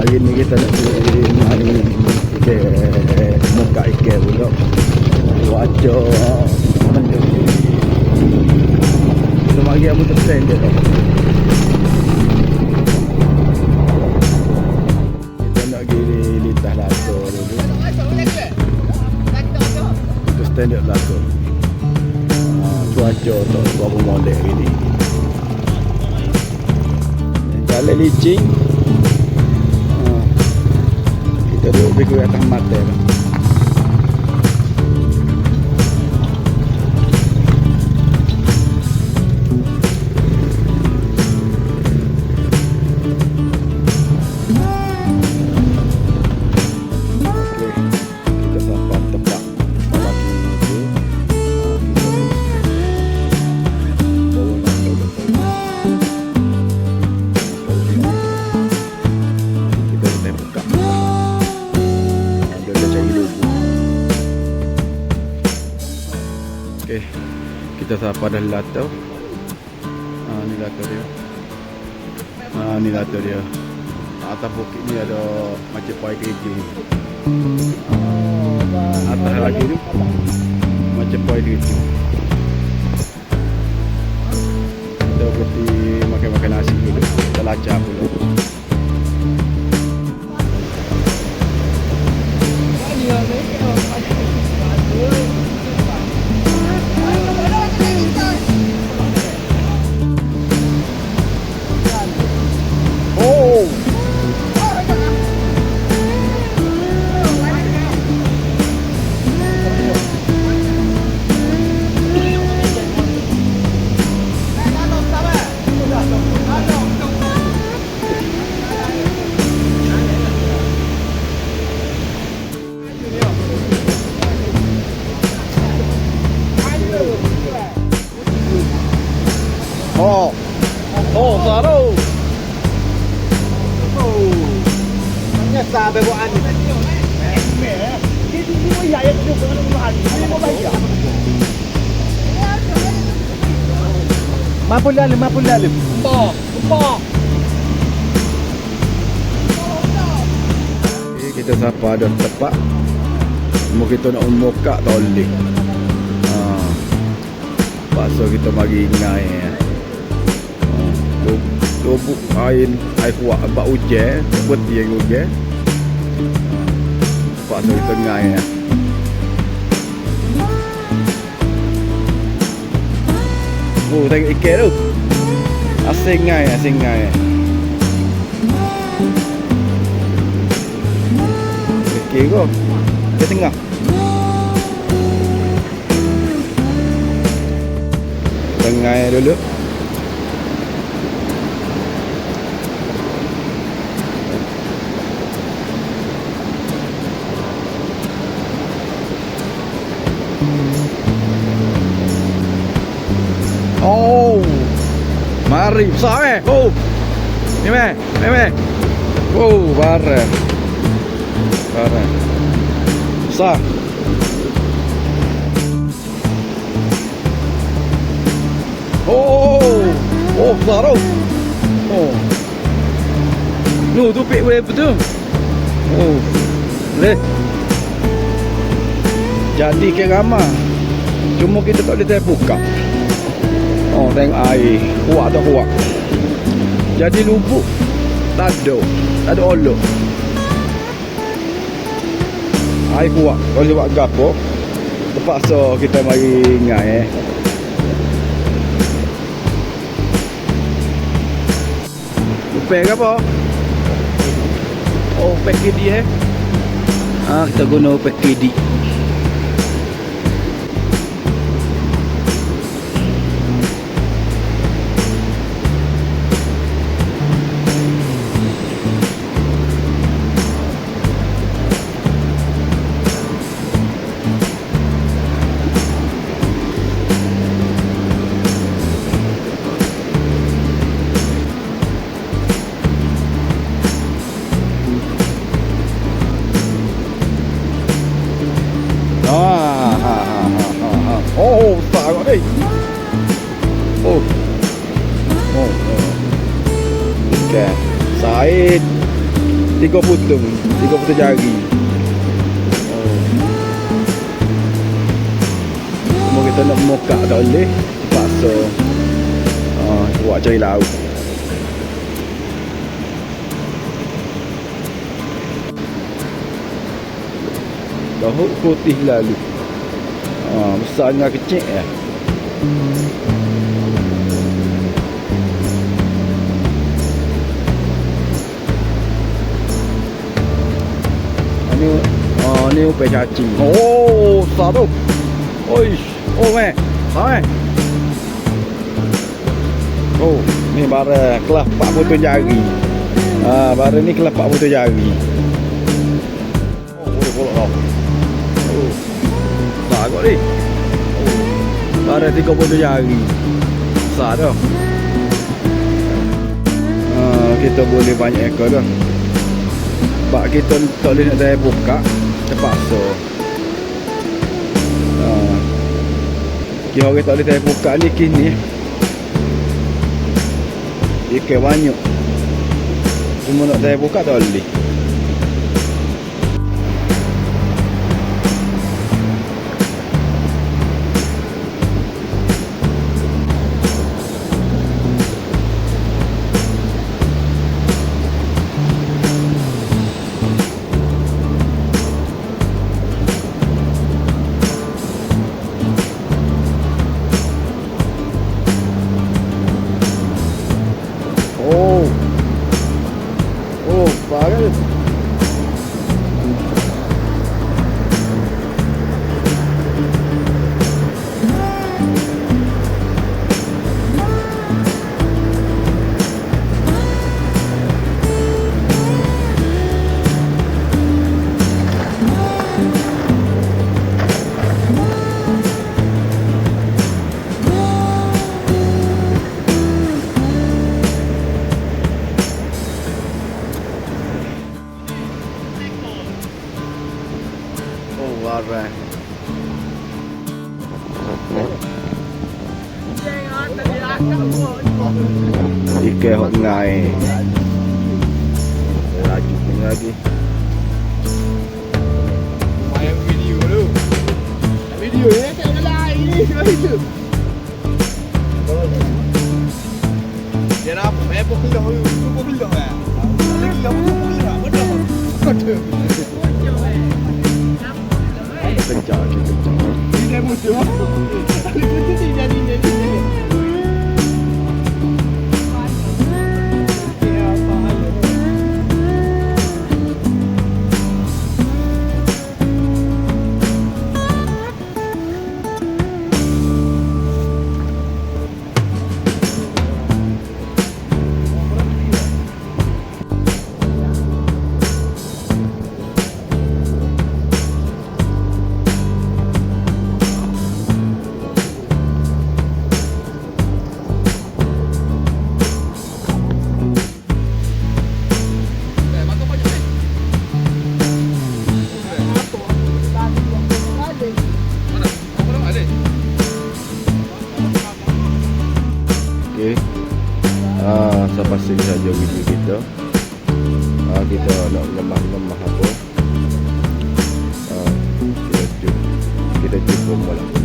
hari ni kita nak pergi ke muka ikan pula. Cuaca mendung. Kita mari apa tersen dia tu. Kita nak pergi lintas lato dulu. Kita stand up lato. Cuaca tu berapa molek hari ni. Jalan licin. Kita duduk di atas mata tu. Kita sapa dah lato. Ni lato dia. Ni lato dia. Atas bukit ni ada macam pai kerja. Atas lagi tu macam pai kerja. Kita berhenti makan nasi dulu. Kita lacak dulu. Baru. Nyasa bawaan. Ini semua ya yang hidup dengan Tuhan. Ini mau bayar. Mampu lalim. Empok. Kita sapa dah tepat. Mau kita nak muka tak boleh. Pasal kita mari ngai. Lubuk air kuat abak hujan, seperti yang hujan. Pasal kita ngai. Oh, tengok ikan tu. Asing ngai. Okey kau. Ke tengah. Tengah dulu. Oh, mari besar Oh, ni meh. Oh, barang. Besar. Oh, besar Oh. Nu tu pik web tu. Oh, leh. Jadi ke ramah. Cuma kita tak boleh buka. Oh, tengok air. Kuat. Jadi lubuk. Tak ada olok. Air kuat. Kalau buat gapo, terpaksa kita mari ngai Upek ke apa? Oh, upek kidi kita guna upek kidi. Oh, besar kot ni. Oh. Ikan Said. 3 putung, 3 putung jari. Cuma kita nak muka tak boleh, terpaksa buat cari laut. Lahuk putih lalu. Besar dengan kecil ya. Ni upah cacing. Oh, besar tu. Oish, oh meh. Ha meh. Oh, ni bara kelas 40 jari. Bara ni kelas 40 jari. Oh, boleh bolak kau. Oh. Besar kot ni. Bara 30 jari. Besar tu. Kita boleh banyak ekor dah. Sebab kita tak boleh nak saya buka, terpaksa. Kira orang tak boleh saya buka ni kini. Ikan banyak. Cuma nak saya buka tak boleh. Bagus. Alright. Ikan hot ngai. Laju lagi. Main video dulu. Video ni tak ada lain ni itu. Dia nak main pokok dah dulu. Pokok dah ah. Lagi yang pokok dah betul. Betul. Kencang je, kencang. Ini musuh. Ini jadi. Okey. Sampai sini saja video kita. Kita nak lemah-lemah apa. Kita jumpa malam.